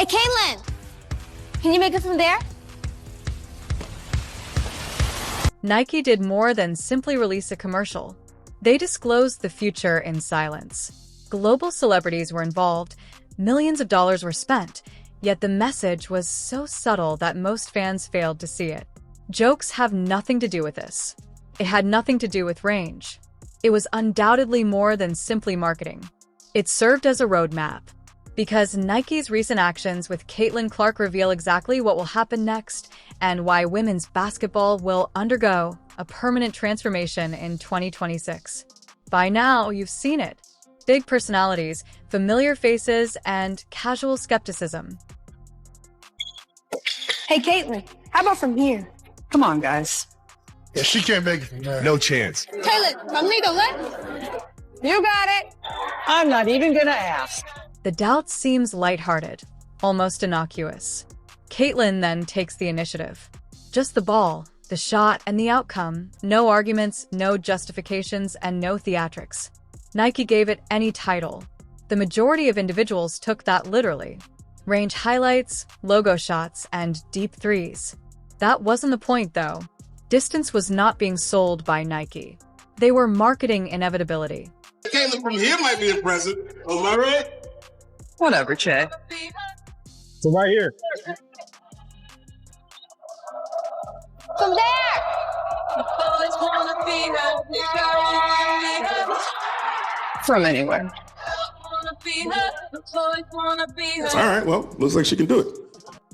Caitlin! Can you make it from there? Nike did more than simply release a commercial. They disclosed the future in silence. Global celebrities were involved, millions of dollars were spent, yet the message was so subtle that most fans failed to see it. Jokes have nothing to do with this. It had nothing to do with range. It was undoubtedly more than simply marketing. It served as a roadmap. Because Nike's recent actions with Caitlin Clark reveal exactly what will happen next and why women's basketball will undergo a permanent transformation in 2026. By now, you've seen it. Big personalities, familiar faces, and casual skepticism. Hey, Caitlin, how about from here? Come on, guys. Yeah, she can't make it from there. No chance. Caitlin, from me to left? You got it. I'm not even gonna ask. The doubt seems lighthearted, almost innocuous. Caitlin then takes the initiative. Just the ball, the shot, and the outcome. No arguments, no justifications, and no theatrics. Nike gave it any title. The majority of individuals took that literally. Range highlights, logo shots, and deep threes. That wasn't the point, though. Distance was not being sold by Nike. They were marketing inevitability. Caitlin from here might be impressive. Am I right? Whatever, Che. So right here. From there! From anywhere. All right, well, looks like she can do it.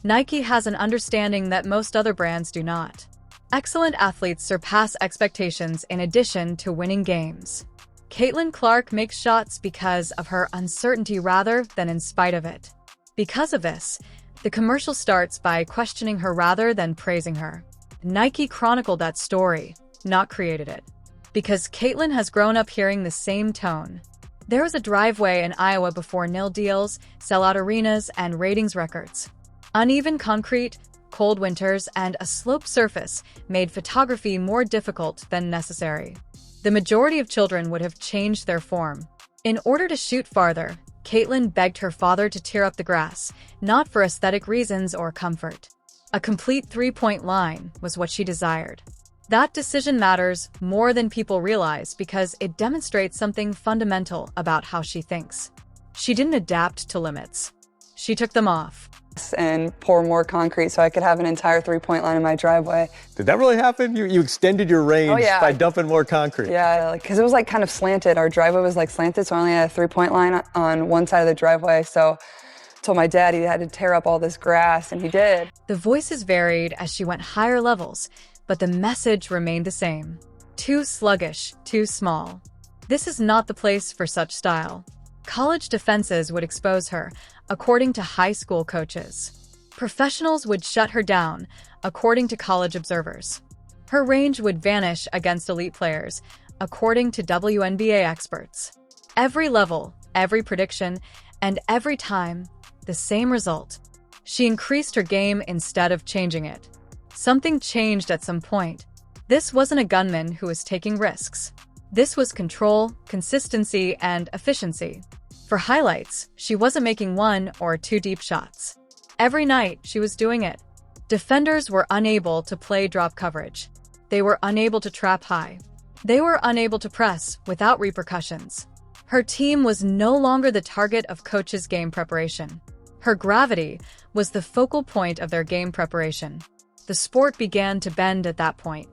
Nike has an understanding that most other brands do not. Excellent athletes surpass expectations in addition to winning games. Caitlin Clark makes shots because of her uncertainty rather than in spite of it. Because of this, the commercial starts by questioning her rather than praising her. Nike chronicled that story, not created it. Because Caitlin has grown up hearing the same tone. There was a driveway in Iowa before nil deals, sellout arenas, and ratings records. Uneven concrete, cold winters, and a sloped surface made photography more difficult than necessary. The majority of children would have changed their form. In order to shoot farther, Caitlin begged her father to tear up the grass, not for aesthetic reasons or comfort. A complete three-point line was what she desired. That decision matters more than people realize because it demonstrates something fundamental about how she thinks. She didn't adapt to limits. She took them off. And pour more concrete so I could have an entire three-point line in my driveway. Did that really happen? You extended your range by dumping more concrete? Yeah, because it was like kind of slanted. Our driveway was like slanted, so I only had a three-point line on one side of the driveway. So I told my dad he had to tear up all this grass, and he did. The voices varied as she went higher levels, but the message remained the same. Too sluggish, too small. This is not the place for such style. College defenses would expose her, according to high school coaches. Professionals would shut her down, according to college observers. Her range would vanish against elite players, according to WNBA experts. Every level, every prediction, and every time, the same result. She increased her game instead of changing it. Something changed at some point. This wasn't a gunman who was taking risks. This was control, consistency, and efficiency. For highlights, she wasn't making one or two deep shots. Every night, she was doing it. Defenders were unable to play drop coverage. They were unable to trap high. They were unable to press without repercussions. Her team was no longer the target of coaches' game preparation. Her gravity was the focal point of their game preparation. The sport began to bend at that point.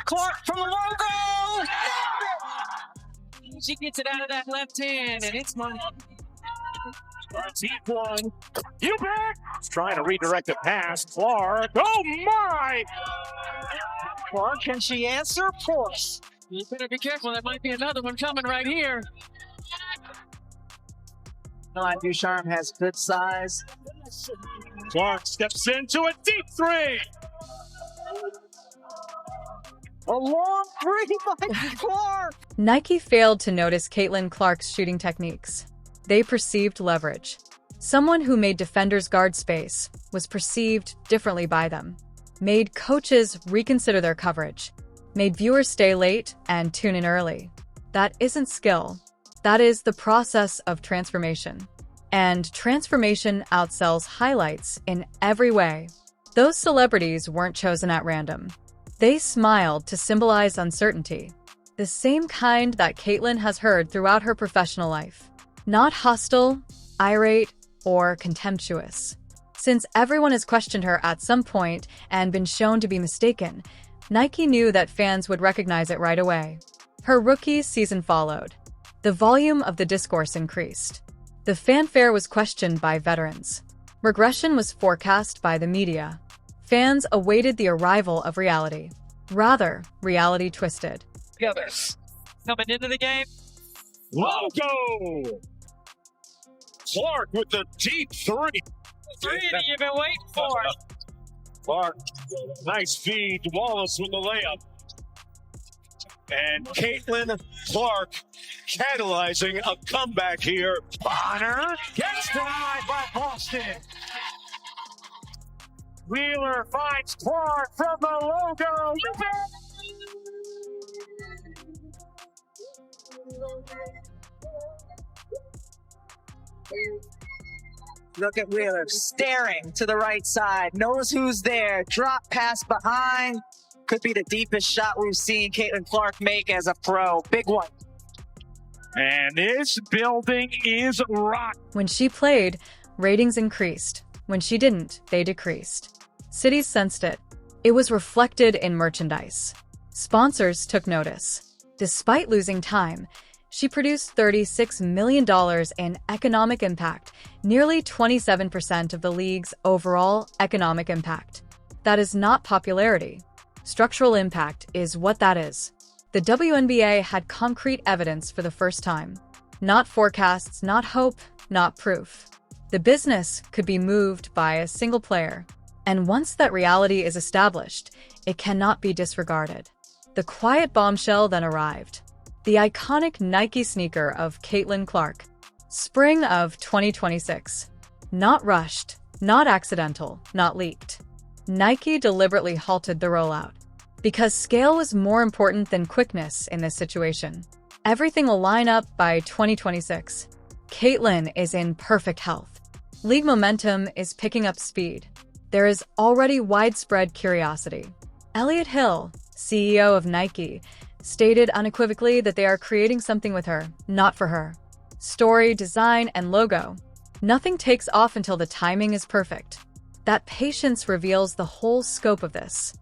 Clark from the logo! She gets it out of that left hand, and it's money. Deep one. You back! Trying to redirect a pass. Clark. Oh my! Clark, can she answer? Of course. You better be careful. There might be another one coming right here. Ducharme has good size. Clark steps into a deep three. A long three by Clark. Nike failed to notice Caitlin Clark's shooting techniques. They perceived leverage. Someone who made defenders guard space was perceived differently by them. Made coaches reconsider their coverage. Made viewers stay late and tune in early. That isn't skill. That is the process of transformation. And transformation outsells highlights in every way. Those celebrities weren't chosen at random. They smiled to symbolize uncertainty, the same kind that Caitlyn has heard throughout her professional life. Not hostile, irate, or contemptuous. Since everyone has questioned her at some point and been shown to be mistaken, Nike knew that fans would recognize it right away. Her rookie season followed. The volume of the discourse increased. The fanfare was questioned by veterans. Regression was forecast by the media. Fans awaited the arrival of reality. Rather, reality twisted. Others coming into the game. Logo! Clark with the deep three. Three that you've been waiting for. Clark, nice feed. Wallace with the layup. And Caitlin Clark catalyzing a comeback here. Bonner gets denied by Boston. Wheeler finds Clark from the logo. Look at Wheeler staring to the right side. Knows who's there. Drop pass behind. Could be the deepest shot we've seen Caitlin Clark make as a pro. Big one. And this building is rock. When she played, ratings increased. When she didn't, they decreased. Cities sensed it. It was reflected in merchandise. Sponsors took notice. Despite losing time, she produced $36 million in economic impact, nearly 27% of the league's overall economic impact. That is not popularity. Structural impact is what that is. The WNBA had concrete evidence for the first time. Not forecasts, not hope, not proof. The business could be moved by a single player. And once that reality is established, it cannot be disregarded. The quiet bombshell then arrived. The iconic Nike sneaker of Caitlin Clark. Spring of 2026. Not rushed, not accidental, not leaked. Nike deliberately halted the rollout. Because scale was more important than quickness in this situation. Everything will line up by 2026. Caitlin is in perfect health. League momentum is picking up speed. There is already widespread curiosity. Elliot Hill, CEO of Nike, stated unequivocally that they are creating something with her, not for her. Story, design, and logo. Nothing takes off until the timing is perfect. That patience reveals the whole scope of this.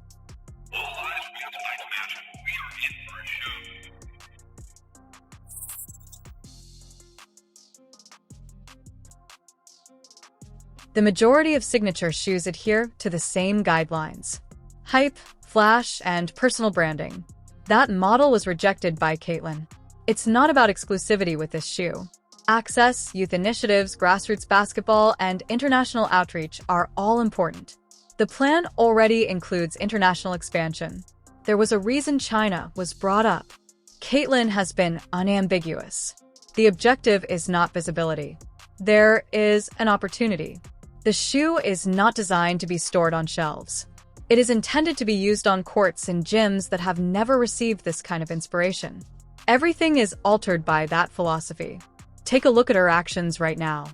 The majority of signature shoes adhere to the same guidelines. Hype, flash, and personal branding. That model was rejected by Caitlin. It's not about exclusivity with this shoe. Access, youth initiatives, grassroots basketball, and international outreach are all important. The plan already includes international expansion. There was a reason China was brought up. Caitlin has been unambiguous. The objective is not visibility. There is an opportunity. The shoe is not designed to be stored on shelves. It is intended to be used on courts in gyms that have never received this kind of inspiration. Everything is altered by that philosophy. Take a look at her actions right now.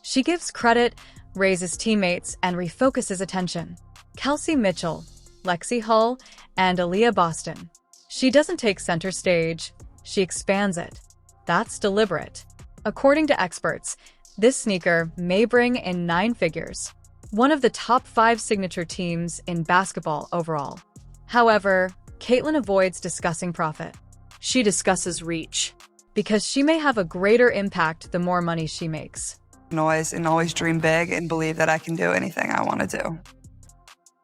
She gives credit, raises teammates, and refocuses attention. Kelsey Mitchell, Lexi Hull, and Aaliyah Boston. She doesn't take center stage, she expands it. That's deliberate. According to experts, this sneaker may bring in 9 figures, one of the top 5 signature teams in basketball overall. However, Caitlin avoids discussing profit. She discusses reach, because she may have a greater impact the more money she makes. Always dream big and believe that I can do anything I want to do.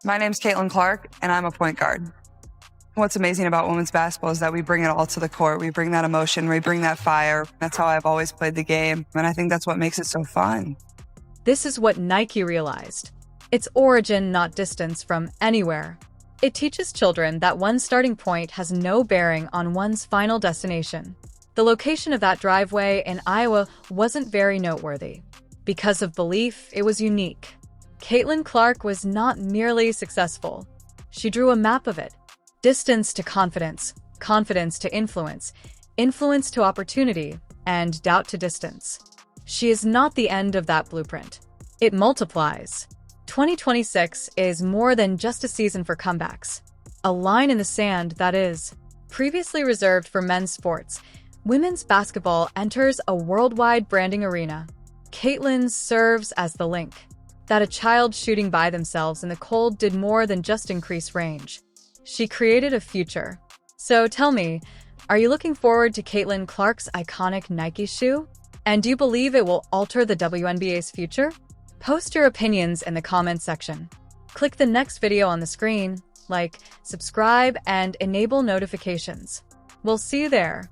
My name's Caitlin Clark, and I'm a point guard. What's amazing about women's basketball is that we bring it all to the court. We bring that emotion, we bring that fire. That's how I've always played the game, and I think that's what makes it so fun. This is what Nike realized. Its origin, not distance from anywhere. It teaches children that one's starting point has no bearing on one's final destination. The location of that driveway in Iowa wasn't very noteworthy. Because of belief, it was unique. Caitlin Clark was not merely successful. She drew a map of it. Distance to confidence, confidence to influence, influence to opportunity, and doubt to distance. she is not the end of that blueprint. It multiplies. 2026 is more than just a season for comebacks. A line in the sand that is. Previously reserved for men's sports, women's basketball enters a worldwide branding arena. Caitlin serves as the link. That a child shooting by themselves in the cold did more than just increase range. She created a future. So tell me, are you looking forward to Caitlin Clark's iconic Nike shoe? And do you believe it will alter the WNBA's future? Post your opinions in the comments section. Click the next video on the screen, like, subscribe, and enable notifications. We'll see you there.